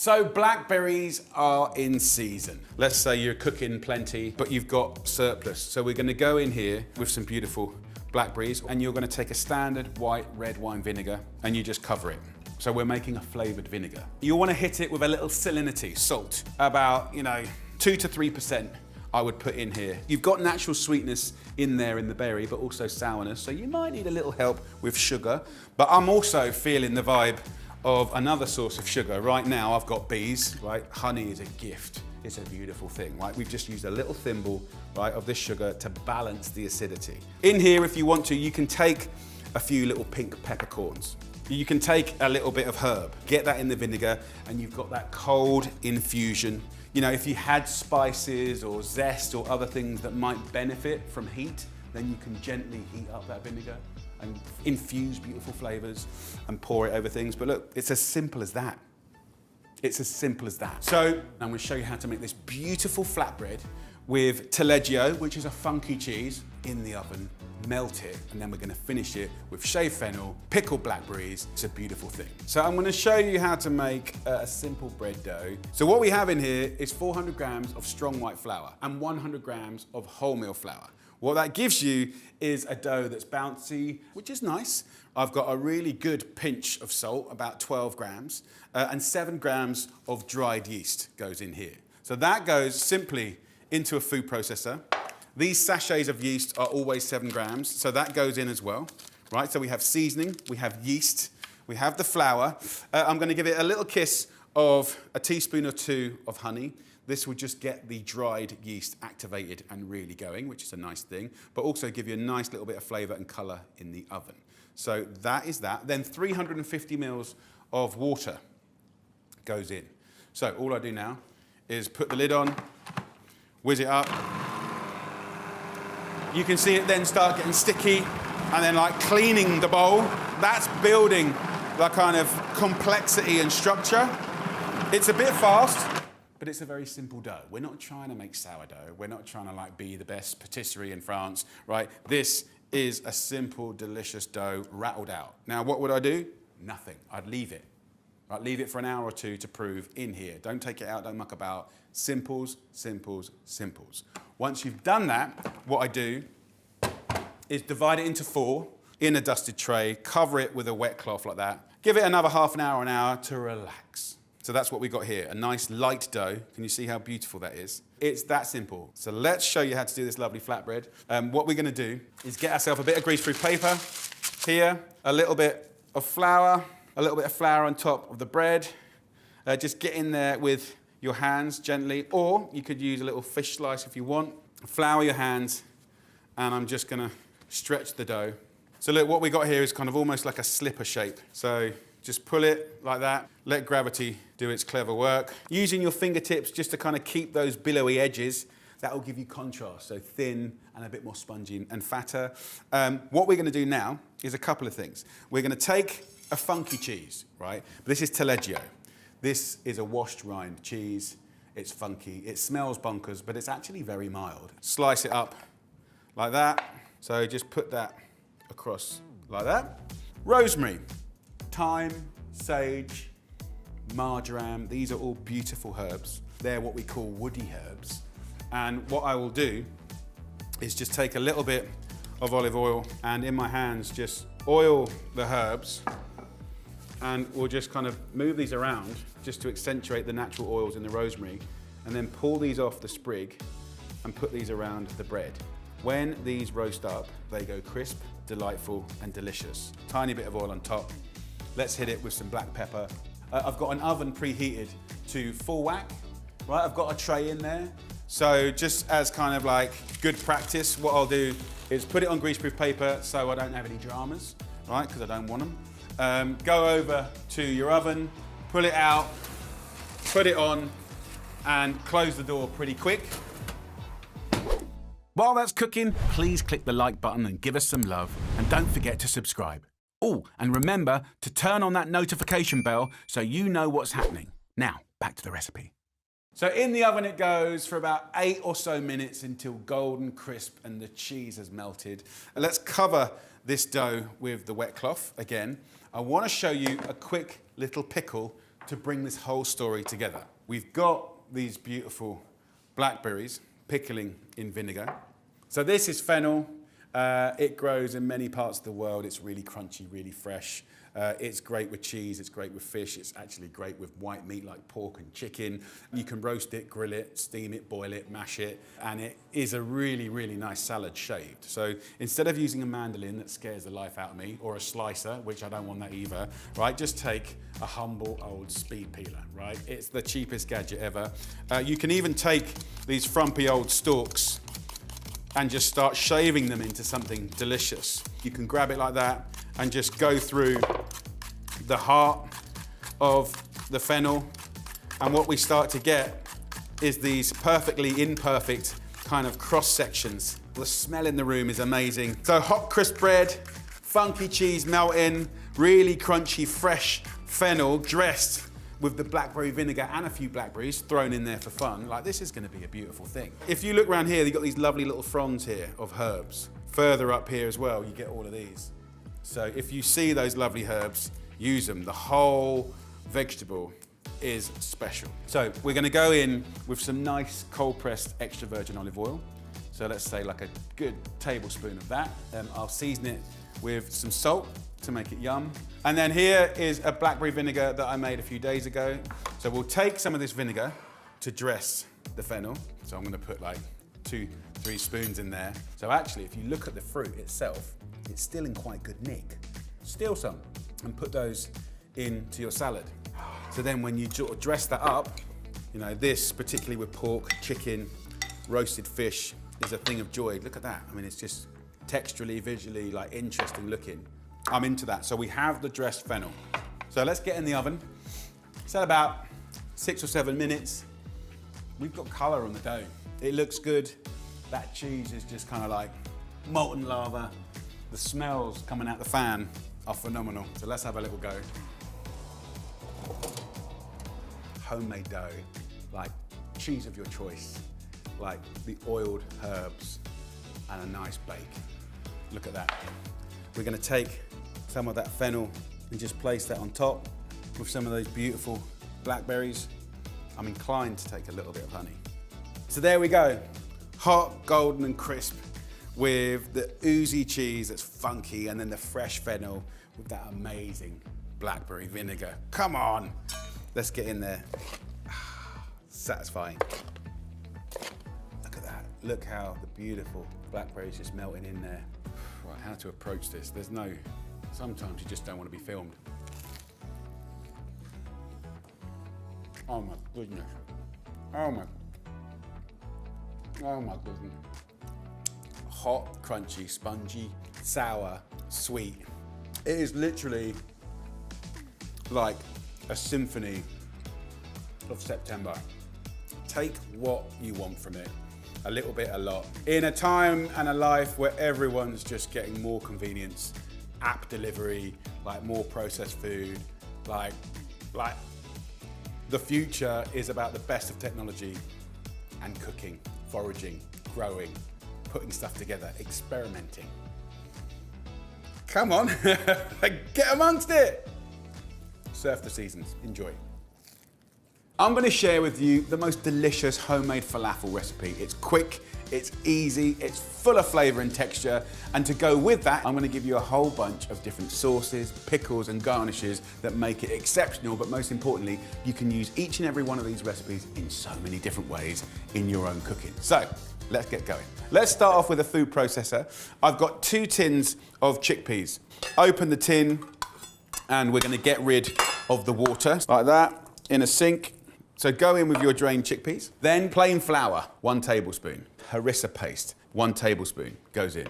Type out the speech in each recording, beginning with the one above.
So blackberries are in season. Let's say you're cooking plenty, but you've got surplus. So we're gonna go in here with some beautiful blackberries, and you're gonna take a standard white red wine vinegar and you just cover it. So we're making a flavored vinegar. You wanna hit it with a little salinity, salt, about 2 to 3%. I would put in here. You've got natural sweetness in there in the berry, but also sourness, so you might need a little help with sugar. But I'm also feeling the vibe of another source of sugar. Right now I've got bees, right? Honey is a gift. It's a beautiful thing, right? We've just used a little thimble, right, of this sugar to balance the acidity. In here, if you want to, you can take a few little pink peppercorns. You can take a little bit of herb, get that in the vinegar, and you've got that cold infusion. If you had spices or zest or other things that might benefit from heat, then you can gently heat up that vinegar and infuse beautiful flavors and pour it over things. But look, it's as simple as that. It's as simple as that. So I'm gonna show you how to make this beautiful flatbread with taleggio, which is a funky cheese, in the oven. Melt it, and then we're gonna finish it with shaved fennel, pickled blackberries. It's a beautiful thing. So I'm gonna show you how to make a simple bread dough. So what we have in here is 400 grams of strong white flour and 100 grams of wholemeal flour. What that gives you is a dough that's bouncy, which is nice. I've got a really good pinch of salt, about 12 grams, and 7 grams of dried yeast goes in here. So that goes simply into a food processor. These sachets of yeast are always 7 grams, so that goes in as well, right? So we have seasoning, we have yeast, we have the flour. I'm gonna give it a little kiss of a teaspoon or 2 of honey. This will just get the dried yeast activated and really going, which is a nice thing, but also give you a nice little bit of flavor and color in the oven. So that is that. Then 350 mils of water goes in. So all I do now is put the lid on, whiz it up. You can see it then start getting sticky and then like cleaning the bowl. That's building the kind of complexity and structure. It's a bit fast, but it's a very simple dough. We're not trying to make sourdough. We're not trying to be the best patisserie in France, right? This is a simple, delicious dough rattled out. Now, what would I do? Nothing. I'd leave it. I'd leave it for an hour or 2 to prove in here. Don't take it out, don't muck about. Simples, simples, simples. Once you've done that, what I do is divide it into 4 in a dusted tray, cover it with a wet cloth like that. Give it another half an hour to relax. So that's what we got here, a nice light dough. Can you see how beautiful that is? It's that simple. So let's show you how to do this lovely flatbread. What we're gonna do is get ourselves a bit of greaseproof paper here, a little bit of flour, on top of the bread. Just get in there with your hands gently, or you could use a little fish slice if you want. Flour your hands, and I'm just gonna stretch the dough. So look, what we got here is kind of almost like a slipper shape. So just pull it like that, let gravity do its clever work. Using your fingertips just to kind of keep those billowy edges, that will give you contrast, so thin and a bit more spongy and fatter. What we're gonna do now is a couple of things. We're gonna take a funky cheese, right? This is taleggio. This is a washed rind cheese. It's funky, it smells bonkers, but it's actually very mild. Slice it up like that. So just put that across like that. Rosemary. Thyme, sage, marjoram, these are all beautiful herbs. They're what we call woody herbs. And what I will do is just take a little bit of olive oil and in my hands just oil the herbs, and we'll just kind of move these around just to accentuate the natural oils in the rosemary, and then pull these off the sprig and put these around the bread. When these roast up, they go crisp, delightful, and delicious. Tiny bit of oil on top. Let's hit it with some black pepper. I've got an oven preheated to full whack, right? I've got a tray in there. So just as kind of like good practice, what I'll do is put it on greaseproof paper so I don't have any dramas, right? Because I don't want them. Go over to your oven, pull it out, put it on, and close the door pretty quick. While that's cooking, please click the like button and give us some love. And don't forget to subscribe. Oh, and remember to turn on that notification bell so you know what's happening. Now, back to the recipe. So in the oven it goes for about 8 or so minutes until golden crisp and the cheese has melted. And let's cover this dough with the wet cloth again. I want to show you a quick little pickle to bring this whole story together. We've got these beautiful blackberries pickling in vinegar. So this is fennel. It grows in many parts of the world. It's really crunchy, really fresh. It's great with cheese, it's great with fish, it's actually great with white meat like pork and chicken. You can roast it, grill it, steam it, boil it, mash it, and it is a really, really nice salad shaved. So instead of using a mandolin that scares the life out of me, or a slicer, which I don't want that either, right, just take a humble old speed peeler, right? It's the cheapest gadget ever. You can even take these frumpy old stalks and just start shaving them into something delicious. You can grab it like that and just go through the heart of the fennel. And what we start to get is these perfectly imperfect kind of cross sections. The smell in the room is amazing. So hot, crisp bread, funky cheese melting, really crunchy, fresh fennel dressed with the blackberry vinegar and a few blackberries thrown in there for fun. Like, this is gonna be a beautiful thing. If you look around here, you've got these lovely little fronds here of herbs. Further up here as well, you get all of these. So if you see those lovely herbs, use them. The whole vegetable is special. So we're gonna go in with some nice cold pressed extra virgin olive oil. So let's say like a good tablespoon of that. I'll season it with some salt to make it yum. And then here is a blackberry vinegar that I made a few days ago. So we'll take some of this vinegar to dress the fennel. So I'm gonna put like 2-3 spoons in there. So actually, if you look at the fruit itself, it's still in quite good nick. Steal some and put those into your salad. So then when you sort of dress that up, you know, this, particularly with pork, chicken, roasted fish, is a thing of joy. Look at that. I mean, it's just texturally, visually, like interesting looking. I'm into that. So we have the dressed fennel. So let's get in the oven. It's at about 6 or 7 minutes. We've got color on the dough. It looks good. That cheese is just kind of like molten lava. The smells coming out the fan are phenomenal. So let's have a little go. Homemade dough, like cheese of your choice, like the oiled herbs and a nice bake. Look at that. We're gonna take some of that fennel and just place that on top with some of those beautiful blackberries. I'm inclined to take a little bit of honey. So there we go. Hot, golden and crisp with the oozy cheese that's funky and then the fresh fennel with that amazing blackberry vinegar. Come on, let's get in there. Satisfying. Look at that. Look how the beautiful blackberries just melting in there. Right, how to approach this. Sometimes you just don't want to be filmed. Oh my goodness. Oh my goodness. Hot, crunchy, spongy, sour, sweet. It is literally like a symphony of September. Take what you want from it. A little bit, a lot. In a time and a life where everyone's just getting more convenience, app delivery, like more processed food, like the future is about the best of technology and cooking, foraging, growing, putting stuff together, experimenting. Come on, get amongst it. Surf the seasons, enjoy. I'm gonna share with you the most delicious homemade falafel recipe. It's quick, it's easy, it's full of flavor and texture. And to go with that, I'm gonna give you a whole bunch of different sauces, pickles and garnishes that make it exceptional, but most importantly, you can use each and every one of these recipes in so many different ways in your own cooking. So, let's get going. Let's start off with a food processor. I've got 2 tins of chickpeas. Open the tin, and we're gonna get rid of the water, like that, in a sink. So go in with your drained chickpeas. Then plain flour, 1 tablespoon. Harissa paste, 1 tablespoon goes in.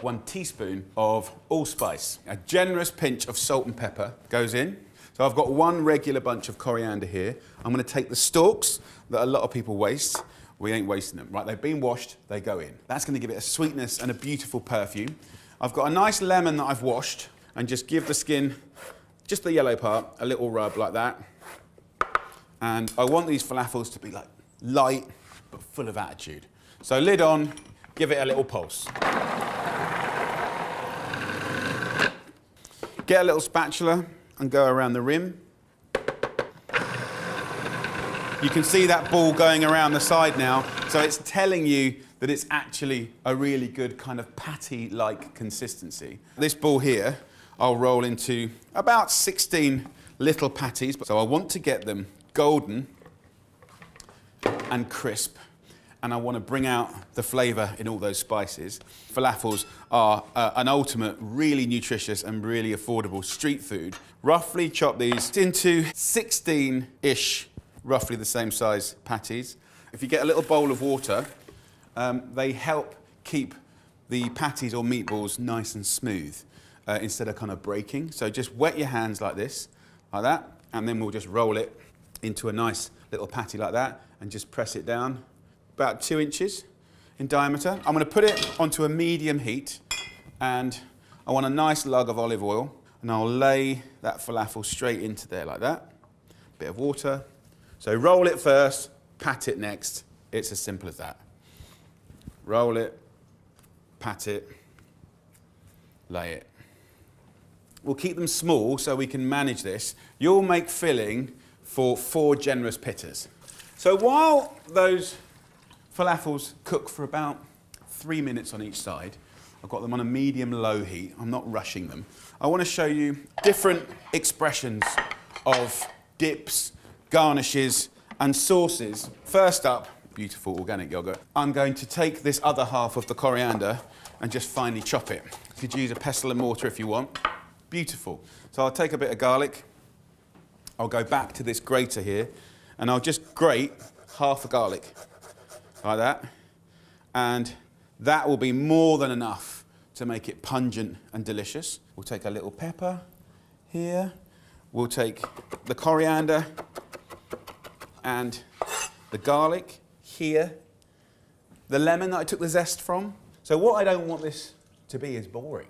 1 teaspoon of allspice. A generous pinch of salt and pepper goes in. So I've got 1 regular bunch of coriander here. I'm gonna take the stalks that a lot of people waste. We ain't wasting them, right? They've been washed, they go in. That's gonna give it a sweetness and a beautiful perfume. I've got a nice lemon that I've washed and just give the skin, just the yellow part, a little rub like that. And I want these falafels to be like light, but full of attitude. So lid on, give it a little pulse. Get a little spatula and go around the rim. You can see that ball going around the side now, so it's telling you that it's actually a really good kind of patty-like consistency. This ball here, I'll roll into about 16 little patties, so I want to get them golden and crisp, and I want to bring out the flavour in all those spices. Falafels are an ultimate, really nutritious and really affordable street food. Roughly chop these into 16-ish, roughly the same size patties. If you get a little bowl of water, they help keep the patties or meatballs nice and smooth instead of kind of breaking. So just wet your hands like this, like that, and then we'll just roll it into a nice little patty like that and just press it down about 2 inches in diameter. I'm going to put it onto a medium heat, and I want a nice lug of olive oil, and I'll lay that falafel straight into there like that. Bit of water. So roll it first, pat it next. It's as simple as that. Roll it, pat it, lay it. We'll keep them small so we can manage this. You'll make filling for 4 generous pitters. So while those falafels cook for about 3 minutes on each side, I've got them on a medium-low heat. I'm not rushing them. I want to show you different expressions of dips, garnishes, and sauces. First up, beautiful organic yogurt. I'm going to take this other half of the coriander and just finely chop it. You could use a pestle and mortar if you want. Beautiful. So I'll take a bit of garlic. I'll go back to this grater here, and I'll just grate half the garlic, like that. And that will be more than enough to make it pungent and delicious. We'll take a little pepper here. We'll take the coriander and the garlic here. The lemon that I took the zest from. So what I don't want this to be is boring.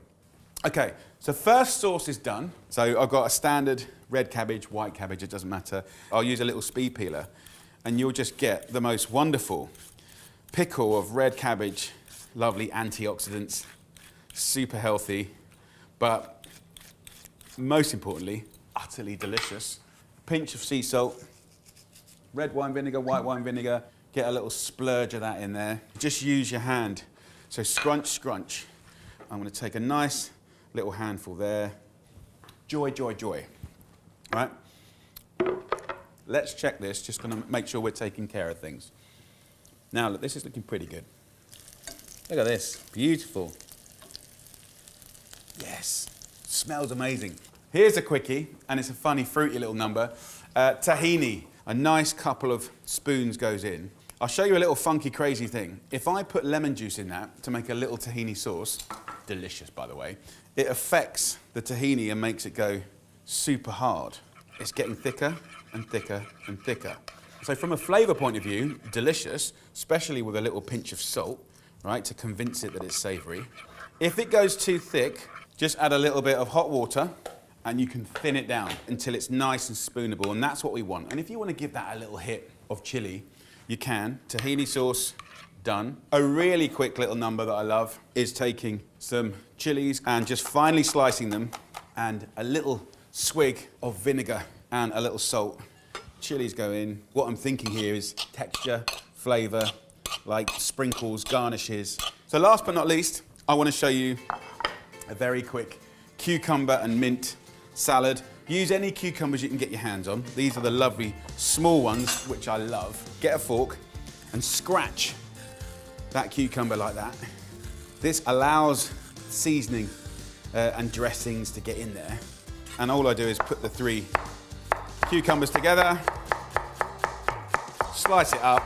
Okay, so first sauce is done. So I've got a standard red cabbage, white cabbage, it doesn't matter. I'll use a little speed peeler, and you'll just get the most wonderful pickle of red cabbage. Lovely antioxidants, super healthy, but most importantly, utterly delicious. Pinch of sea salt, red wine vinegar, white wine vinegar. Get a little splurge of that in there. Just use your hand. So scrunch, scrunch. I'm going to take a nice little handful there. Joy, joy, joy. Right? Let's check this. Just going to make sure we're taking care of things. Now, look, this is looking pretty good. Look at this. Beautiful. Yes. Smells amazing. Here's a quickie, and it's a funny, fruity little number. Tahini. A nice couple of spoons goes in. I'll show you a little funky, crazy thing. If I put lemon juice in that to make a little tahini sauce, delicious, by the way, it affects the tahini and makes it go super hard. It's getting thicker and thicker and thicker. So from a flavour point of view, delicious, especially with a little pinch of salt, right, to convince it that it's savoury. If it goes too thick, just add a little bit of hot water, and you can thin it down until it's nice and spoonable, and that's what we want. And if you want to give that a little hit of chili, you can. Tahini sauce, done. A really quick little number that I love is taking some chilies and just finely slicing them, and a little swig of vinegar and a little salt. Chilies go in. What I'm thinking here is texture, flavour, like sprinkles, garnishes. So last but not least, I want to show you a very quick cucumber and mint salad. Use any cucumbers you can get your hands on. These are the lovely small ones, which I love. Get a fork and scratch that cucumber like that. This allows seasoning and dressings to get in there. And all I do is put the 3 cucumbers together, slice it up,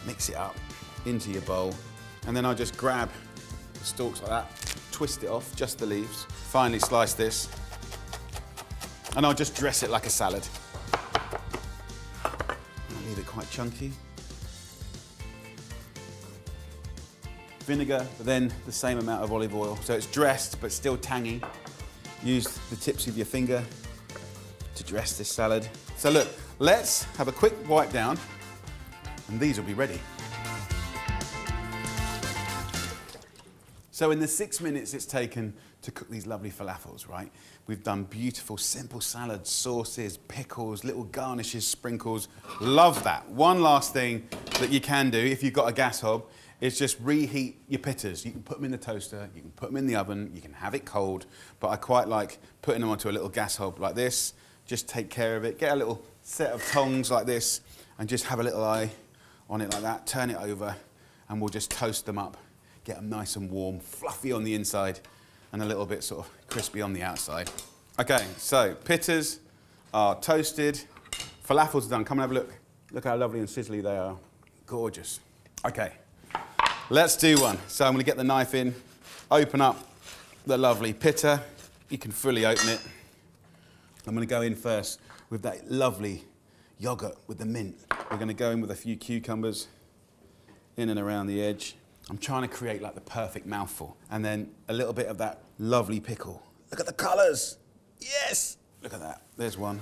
mix it up into your bowl, and then I just grab the stalks like that, twist it off, just the leaves, finely slice this, and I'll just dress it like a salad. I'll leave it quite chunky. Vinegar, but then the same amount of olive oil. So it's dressed, but still tangy. Use the tips of your finger to dress this salad. So look, let's have a quick wipe down, and these will be ready. So in the 6 minutes it's taken to to cook these lovely falafels, right? We've done beautiful, simple salads, sauces, pickles, little garnishes, sprinkles. Love that. One last thing that you can do if you've got a gas hob is just reheat your pittas. You can put them in the toaster, you can put them in the oven, you can have it cold, but I quite like putting them onto a little gas hob like this. Just take care of it. Get a little set of tongs like this and just have a little eye on it like that. Turn it over and we'll just toast them up. Get them nice and warm, fluffy on the inside and a little bit sort of crispy on the outside. Okay, so pittas are toasted. Falafels are done. Come and have a look. Look how lovely and sizzly they are. Gorgeous. Okay, let's do one. So I'm going to get the knife in, open up the lovely pitta. You can fully open it. I'm going to go in first with that lovely yogurt with the mint. We're going to go in with a few cucumbers in and around the edge. I'm trying to create like the perfect mouthful. And then a little bit of that lovely pickle. Look at the colours. Yes! Look at that. There's one.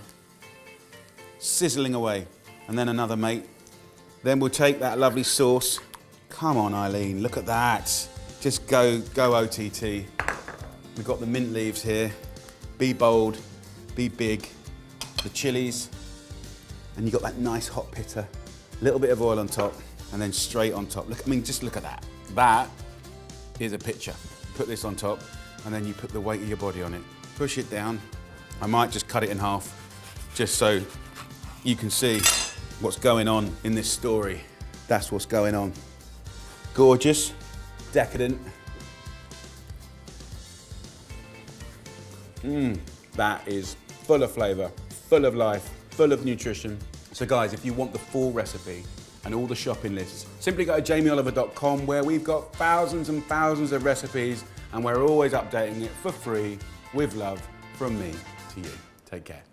Sizzling away. And then another, mate. Then we'll take that lovely sauce. Come on, Eileen, look at that. Just go OTT. We've got the mint leaves here. Be bold, be big. The chilies. And you've got that nice hot pitta. A little bit of oil on top. And then straight on top. Look, I mean, just look at that. That is a picture. Put this on top, and then you put the weight of your body on it. Push it down. I might just cut it in half, just so you can see what's going on in this story. That's what's going on. Gorgeous, decadent. That is full of flavour, full of life, full of nutrition. So guys, if you want the full recipe, and all the shopping lists, simply go to jamieoliver.com where we've got thousands and thousands of recipes and we're always updating it for free with love from me to you. Take care.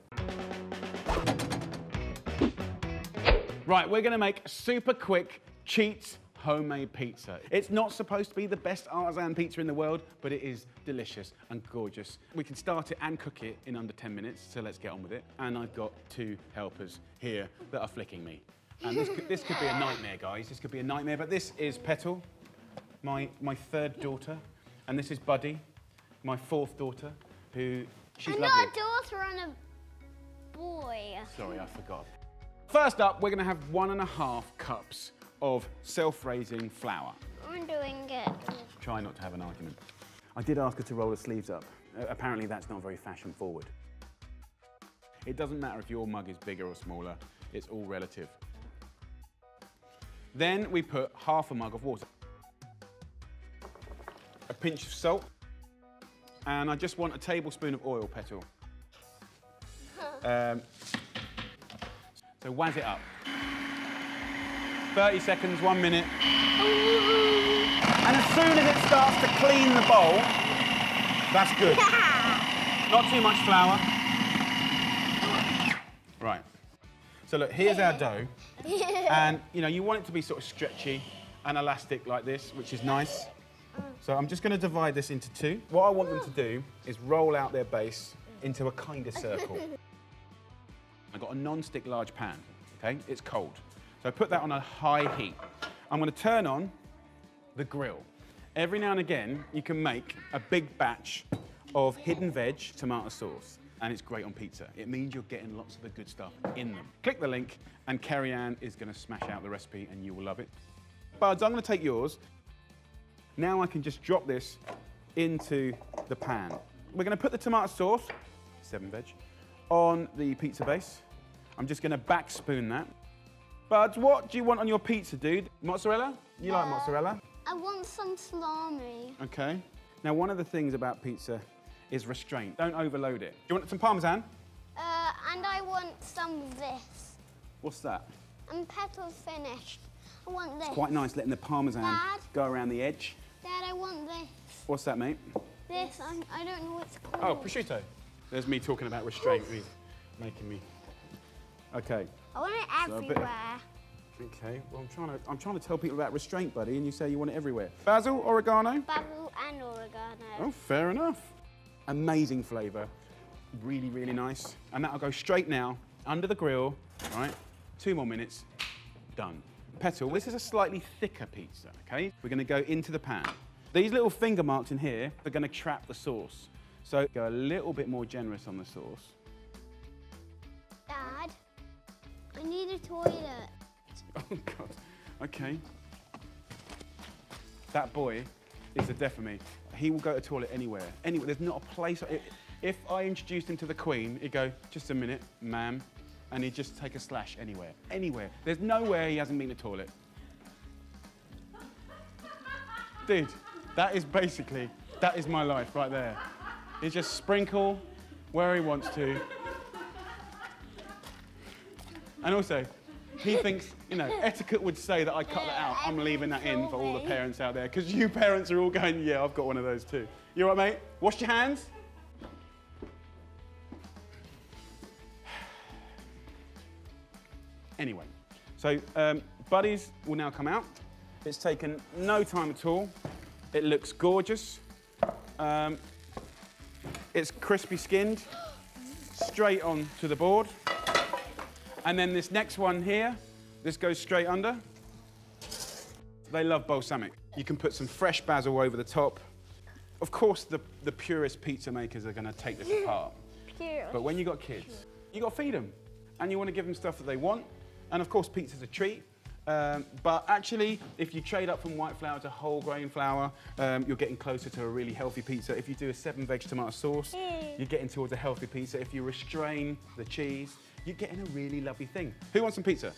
Right, we're gonna make a super quick Cheats homemade pizza. It's not supposed to be the best artisan pizza in the world, but it is delicious and gorgeous. We can start it and cook it in under 10 minutes, so let's get on with it. And I've got 2 helpers here that are flicking me. And this could be a nightmare, guys. This could be a nightmare, but this is Petal, my 3rd daughter, and this is Buddy, my 4th daughter, who, she's lovely. I'm not a daughter and a boy. Sorry, I forgot. First up, we're gonna have 1.5 cups of self-raising flour. I'm doing it. Try not to have an argument. I did ask her to roll her sleeves up. Apparently that's not very fashion forward. It doesn't matter if your mug is bigger or smaller, it's all relative. Then we put half a mug of water, a pinch of salt, and I just want a tablespoon of oil, Petal. So wazz it up. 30 seconds, 1 minute. And as soon as it starts to clean the bowl, that's good. Not too much flour. Right. So look, here's our dough. And you want it to be sort of stretchy and elastic like this, which is nice. So I'm just going to divide this into 2. What I want them to do is roll out their base into a kind of circle. I've got a non-stick large pan, okay? It's cold. So I put that on a high heat. I'm going to turn on the grill. Every now and again, you can make a big batch of hidden veg tomato sauce. And it's great on pizza. It means you're getting lots of the good stuff in them. Click the link, and Kerry-Ann is going to smash out the recipe, and you will love it. Buds, I'm going to take yours. Now I can just drop this into the pan. We're going to put the tomato sauce, 7 veg, on the pizza base. I'm just going to back spoon that. Buds, what do you want on your pizza, dude? Mozzarella? You like mozzarella? I want some salami. Okay. Now, one of the things about pizza is restraint. Don't overload it. Do you want some Parmesan? And I want some of this. What's that? And Petal's finished. I want this. It's quite nice letting the Parmesan Dad? go around the edge. Dad, I want this. What's that, mate? This, I don't know what it's called. Oh, prosciutto. There's me talking about restraint, making me. Okay. I want it So a bit of- everywhere. Okay. Well, I'm trying to tell people about restraint, buddy, and you say you want it everywhere. Basil, oregano. Basil and oregano. Oh, fair enough. Amazing flavour. Really, really nice. And that'll go straight now under the grill. All right. 2 more minutes. Done. Petal, this is a slightly thicker pizza, okay? We're going to go into the pan. These little finger marks in here are going to trap the sauce. So go a little bit more generous on the sauce. Dad, I need a toilet. Oh, God. Okay. That boy is the death of me. He will go to the toilet anywhere. Anywhere. There's not a place. If I introduced him to the Queen, he'd go, just a minute, ma'am, and he'd just take a slash anywhere. Anywhere. There's nowhere he hasn't been to the toilet. Dude, that is my life right there. He just sprinkle where he wants to. And also, he thinks, you know, etiquette would say that I cut that out. I'm leaving that in for all the parents out there, because you parents are all going, yeah, I've got one of those too. You all right, mate? Wash your hands. Anyway, so buddies will now come out. It's taken no time at all. It looks gorgeous. It's crispy skinned, straight on to the board. And then this next one here, this goes straight under. They love balsamic. You can put some fresh basil over the top. Of course, the purist pizza makers are going to take this apart. But when you've got kids, you got to feed them. And you want to give them stuff that they want. And of course, pizza's a treat. But actually, if you trade up from white flour to whole grain flour, you're getting closer to a really healthy pizza. If you do a 7-veg tomato sauce, you're getting towards a healthy pizza. If you restrain the cheese, you're getting a really lovely thing. Who wants some pizza?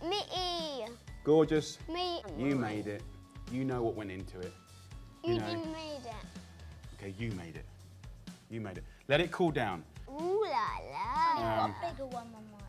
Me. Gorgeous. Me. You made it. You know what went into it. You didn't made it. Okay, you made it. You made it. Let it cool down. Ooh la la. I've got a bigger one, Mama.